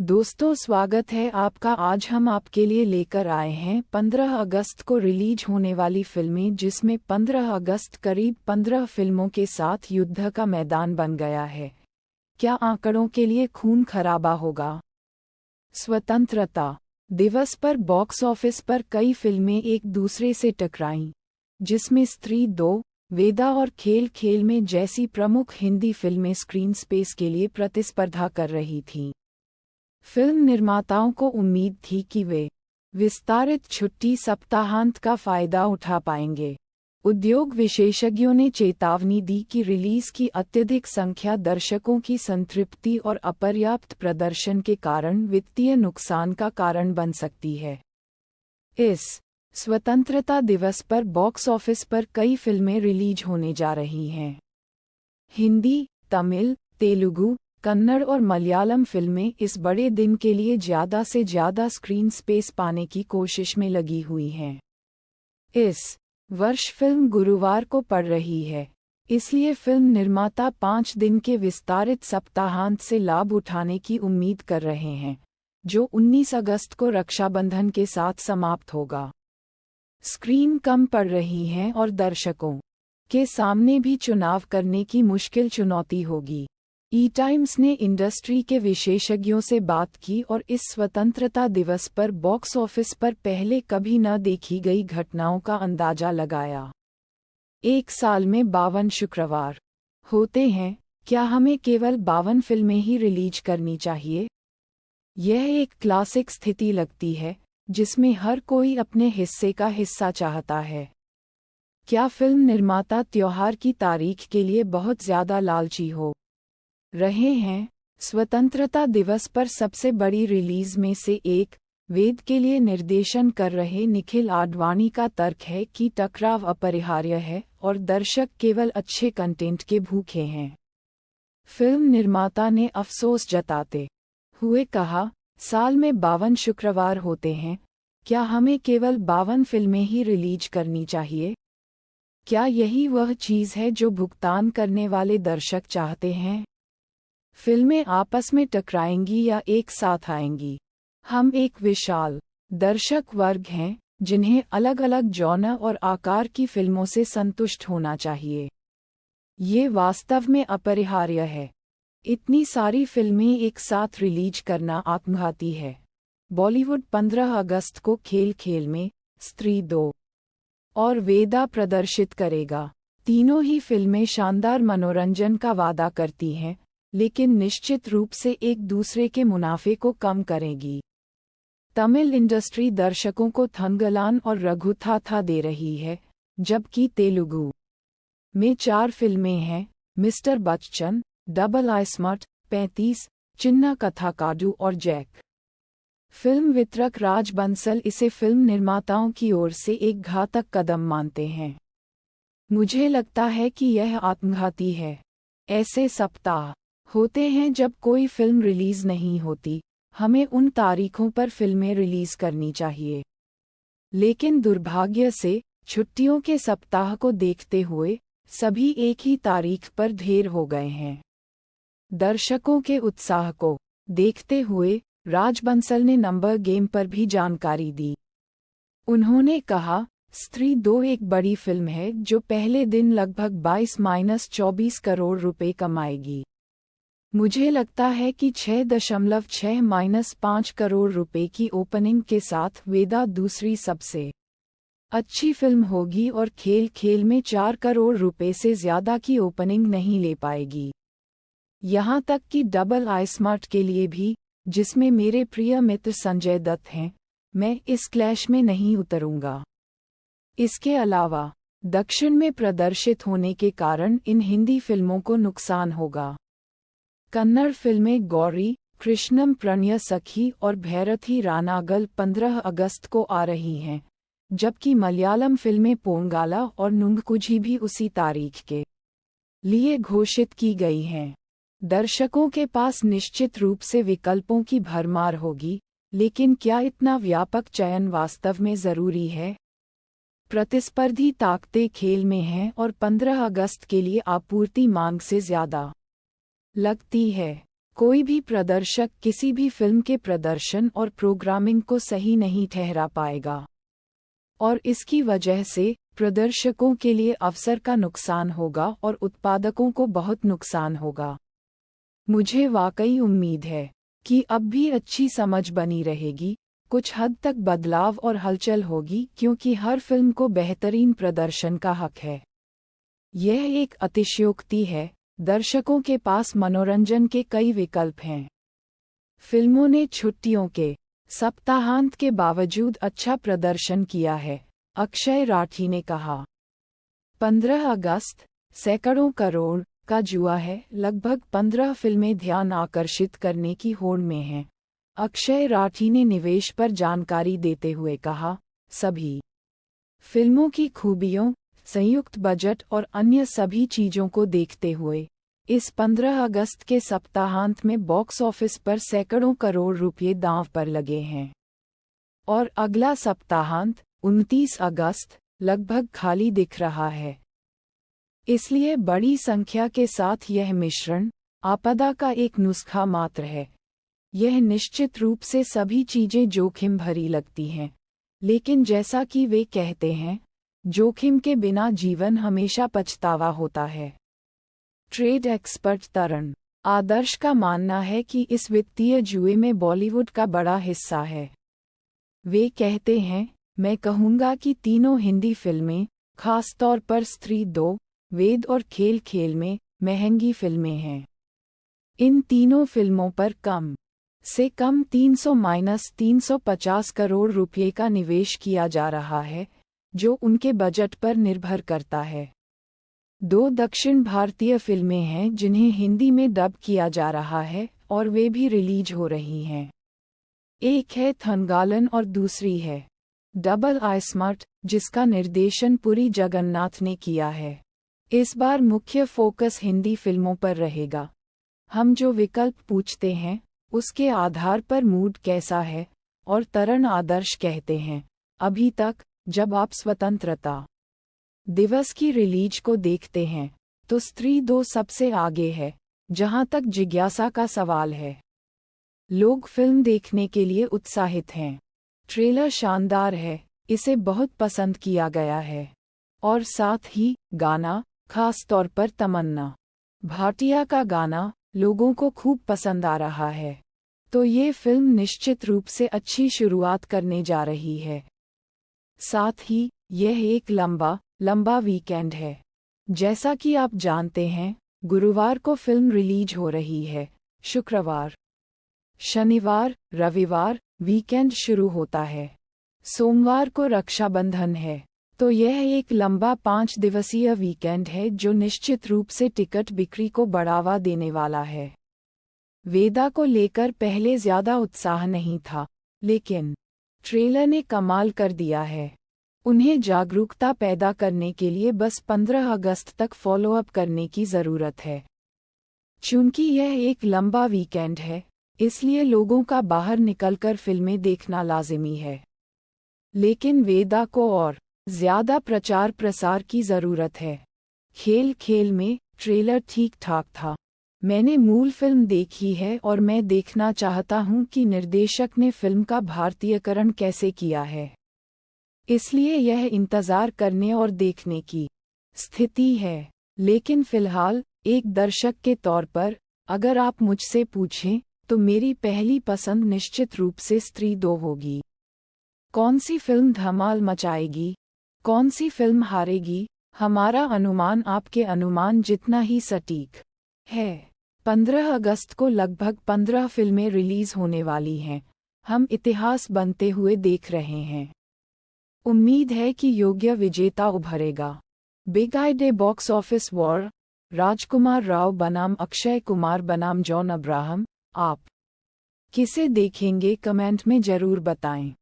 दोस्तों, स्वागत है आपका। आज हम आपके लिए लेकर आए हैं 15 अगस्त को रिलीज होने वाली फिल्में, जिसमें 15 अगस्त करीब 15 फिल्मों के साथ युद्ध का मैदान बन गया है। क्या आंकड़ों के लिए खून खराबा होगा? स्वतंत्रता दिवस पर बॉक्स ऑफिस पर कई फिल्में एक दूसरे से टकराईं, जिसमें स्त्री 2, वेदा और खेल खेल में जैसी प्रमुख हिंदी फिल्में स्क्रीन स्पेस के लिए प्रतिस्पर्धा कर रही थीं। फिल्म निर्माताओं को उम्मीद थी कि वे विस्तारित छुट्टी सप्ताहांत का फायदा उठा पाएंगे। उद्योग विशेषज्ञों ने चेतावनी दी कि रिलीज की अत्यधिक संख्या दर्शकों की संतृप्ति और अपर्याप्त प्रदर्शन के कारण वित्तीय नुकसान का कारण बन सकती है। इस स्वतंत्रता दिवस पर बॉक्स ऑफिस पर कई फिल्में रिलीज होने जा रही हैं। हिंदी, तमिल, तेलुगु, कन्नड़ और मलयालम फिल्में इस बड़े दिन के लिए ज़्यादा से ज़्यादा स्क्रीन स्पेस पाने की कोशिश में लगी हुई हैं। इस वर्ष फिल्म गुरुवार को पड़ रही है, इसलिए फिल्म निर्माता 5 दिन के विस्तारित सप्ताहांत से लाभ उठाने की उम्मीद कर रहे हैं, जो 19 अगस्त को रक्षाबंधन के साथ समाप्त होगा। स्क्रीन कम पड़ रही हैं और दर्शकों के सामने भी चुनाव करने की मुश्किल चुनौती होगी। टाइम्स ने इंडस्ट्री के विशेषज्ञों से बात की और इस स्वतंत्रता दिवस पर बॉक्स ऑफिस पर पहले कभी न देखी गई घटनाओं का अंदाजा लगाया। एक साल में 52 शुक्रवार होते हैं। क्या हमें केवल 52 फिल्में ही रिलीज करनी चाहिए? यह एक क्लासिक स्थिति लगती है, जिसमें हर कोई अपने हिस्से का हिस्सा चाहता है। क्या फिल्म निर्माता त्योहार की तारीख के लिए बहुत ज़्यादा लालची हो रहे हैं? स्वतंत्रता दिवस पर सबसे बड़ी रिलीज में से एक, वेद के लिए निर्देशन कर रहे निखिल आडवाणी का तर्क है कि टकराव अपरिहार्य है और दर्शक केवल अच्छे कंटेंट के भूखे हैं। फिल्म निर्माता ने अफसोस जताते हुए कहा, साल में 52 शुक्रवार होते हैं। क्या हमें केवल 52 फिल्में ही रिलीज करनी चाहिए? क्या यही वह चीज़ है जो भुगतान करने वाले दर्शक चाहते हैं? फिल्में आपस में टकराएंगी या एक साथ आएंगी? हम एक विशाल दर्शक वर्ग हैं, जिन्हें अलग अलग जॉनर और आकार की फिल्मों से संतुष्ट होना चाहिए। ये वास्तव में अपरिहार्य है। इतनी सारी फिल्में एक साथ रिलीज करना आत्मघाती है। बॉलीवुड 15 अगस्त को खेल खेल में, स्त्री 2 और वेदा प्रदर्शित करेगा। तीनों ही फिल्में शानदार मनोरंजन का वादा करती हैं, लेकिन निश्चित रूप से एक दूसरे के मुनाफे को कम करेगी। तमिल इंडस्ट्री दर्शकों को थंगलान और रघुथाथा दे रही है, जबकि तेलुगु में 4 फिल्में हैं, मिस्टर बच्चन, डबल आइस्मट, 35, चिन्ना कथाकाडू और जैक। फिल्म वितरक राज बंसल इसे फिल्म निर्माताओं की ओर से एक घातक कदम मानते हैं। मुझे लगता है कि यह आत्मघाती है। ऐसे सप्ताह होते हैं जब कोई फिल्म रिलीज नहीं होती। हमें उन तारीखों पर फिल्में रिलीज करनी चाहिए। लेकिन दुर्भाग्य से, छुट्टियों के सप्ताह को देखते हुए, सभी एक ही तारीख पर ढेर हो गए हैं। दर्शकों के उत्साह को देखते हुए, राज बंसल ने नंबर गेम पर भी जानकारी दी। उन्होंने कहा, स्त्री 2 एक बड़ी फिल्म है जो पहले दिन लगभग 22-24 करोड़ रुपए कमाएगी। मुझे लगता है कि 6.6-5 करोड़ रुपए की ओपनिंग के साथ वेदा दूसरी सबसे अच्छी फिल्म होगी और खेल खेल में 4 करोड़ रुपए से ज़्यादा की ओपनिंग नहीं ले पाएगी। यहाँ तक कि डबल आइस्मार्ट के लिए भी, जिसमें मेरे प्रिय मित्र संजय दत्त हैं, मैं इस क्लैश में नहीं उतरूंगा। इसके अलावा, दक्षिण में प्रदर्शित होने के कारण इन हिंदी फिल्मों को नुकसान होगा। कन्नड़ फिल्में गौरी, कृष्णम प्रणय सखी और भैरथी रानागल 15 अगस्त को आ रही हैं, जबकि मलयालम फिल्में पोंगाला और नुंगकुझी भी उसी तारीख के लिए घोषित की गई हैं। दर्शकों के पास निश्चित रूप से विकल्पों की भरमार होगी, लेकिन क्या इतना व्यापक चयन वास्तव में ज़रूरी है? प्रतिस्पर्धी ताकतें खेल में हैं और 15 अगस्त के लिए आपूर्ति मांग से ज़्यादा लगती है। कोई भी प्रदर्शक किसी भी फिल्म के प्रदर्शन और प्रोग्रामिंग को सही नहीं ठहरा पाएगा, और इसकी वजह से प्रदर्शकों के लिए अवसर का नुकसान होगा और उत्पादकों को बहुत नुकसान होगा। मुझे वाकई उम्मीद है कि अब भी अच्छी समझ बनी रहेगी, कुछ हद तक बदलाव और हलचल होगी, क्योंकि हर फिल्म को बेहतरीन प्रदर्शन का हक है। यह एक अतिशयोक्ति है, दर्शकों के पास मनोरंजन के कई विकल्प हैं। फिल्मों ने छुट्टियों के सप्ताहांत के बावजूद अच्छा प्रदर्शन किया है, अक्षय राठी ने कहा। 15 अगस्त सैकड़ों करोड़ का जुआ है, लगभग 15 फिल्में ध्यान आकर्षित करने की होड़ में हैं, अक्षय राठी ने निवेश पर जानकारी देते हुए कहा। सभी फिल्मों की खूबियों, संयुक्त बजट और अन्य सभी चीजों को देखते हुए इस 15 अगस्त के सप्ताहांत में बॉक्स ऑफिस पर सैकड़ों करोड़ रुपये दांव पर लगे हैं, और अगला सप्ताहांत 29 अगस्त लगभग खाली दिख रहा है। इसलिए बड़ी संख्या के साथ यह मिश्रण आपदा का एक नुस्खा मात्र है। यह निश्चित रूप से सभी चीजें जोखिम भरी लगती हैं, लेकिन जैसा कि वे कहते हैं, जोखिम के बिना जीवन हमेशा पछतावा होता है। ट्रेड एक्सपर्ट तरण आदर्श का मानना है कि इस वित्तीय जुए में बॉलीवुड का बड़ा हिस्सा है। वे कहते हैं, मैं कहूँगा कि तीनों हिंदी फिल्में, खास तौर पर स्त्री 2, वेद और खेल खेल में, महंगी फिल्में हैं। इन तीनों फिल्मों पर कम से कम 300-350 करोड़ रुपये का निवेश किया जा रहा है, जो उनके बजट पर निर्भर करता है। 2 दक्षिण भारतीय फिल्में हैं जिन्हें हिंदी में डब किया जा रहा है, और वे भी रिलीज हो रही हैं। एक है थंगालन और दूसरी है डबल आई स्मार्ट, जिसका निर्देशन पुरी जगन्नाथ ने किया है। इस बार मुख्य फोकस हिंदी फिल्मों पर रहेगा। हम जो विकल्प पूछते हैं उसके आधार पर मूड कैसा है, और तरण आदर्श कहते हैं, अभी तक जब आप स्वतंत्रता दिवस की रिलीज को देखते हैं तो स्त्री 2 सबसे आगे है, जहां तक जिज्ञासा का सवाल है। लोग फिल्म देखने के लिए उत्साहित हैं। ट्रेलर शानदार है, इसे बहुत पसंद किया गया है, और साथ ही गाना, खास तौर पर तमन्ना भाटिया का गाना, लोगों को खूब पसंद आ रहा है। तो ये फिल्म निश्चित रूप से अच्छी शुरुआत करने जा रही है। साथ ही यह एक लंबा वीकेंड है। जैसा कि आप जानते हैं, गुरुवार को फिल्म रिलीज हो रही है, शुक्रवार, शनिवार, रविवार वीकेंड शुरू होता है, सोमवार को रक्षाबंधन है। तो यह एक लंबा 5 दिवसीय वीकेंड है जो निश्चित रूप से टिकट बिक्री को बढ़ावा देने वाला है। वेदा को लेकर पहले ज्यादा उत्साह नहीं था, लेकिन ट्रेलर ने कमाल कर दिया है। उन्हें जागरूकता पैदा करने के लिए बस 15 अगस्त तक फॉलोअप करने की ज़रूरत है। चूंकि यह एक लंबा वीकेंड है, इसलिए लोगों का बाहर निकलकर फिल्में देखना लाजिमी है। लेकिन वेदा को और ज्यादा प्रचार प्रसार की ज़रूरत है। खेल खेल में ट्रेलर ठीक ठाक था। मैंने मूल फिल्म देखी है और मैं देखना चाहता हूं कि निर्देशक ने फिल्म का भारतीयकरण कैसे किया है। इसलिए यह इंतज़ार करने और देखने की स्थिति है। लेकिन फिलहाल एक दर्शक के तौर पर अगर आप मुझसे पूछें तो मेरी पहली पसंद निश्चित रूप से स्त्री 2 होगी। कौन सी फिल्म धमाल मचाएगी, कौन सी फिल्म हारेगी, हमारा अनुमान आपके अनुमान जितना ही सटीक है। 15 अगस्त को लगभग 15 फिल्में रिलीज होने वाली हैं। हम इतिहास बनते हुए देख रहे हैं। उम्मीद है कि योग्य विजेता उभरेगा। बिग आइडे box office war, Rajkummar Rao बनाम अक्षय कुमार बनाम जॉन अब्राहम। आप किसे देखेंगे, कमेंट में जरूर बताएं।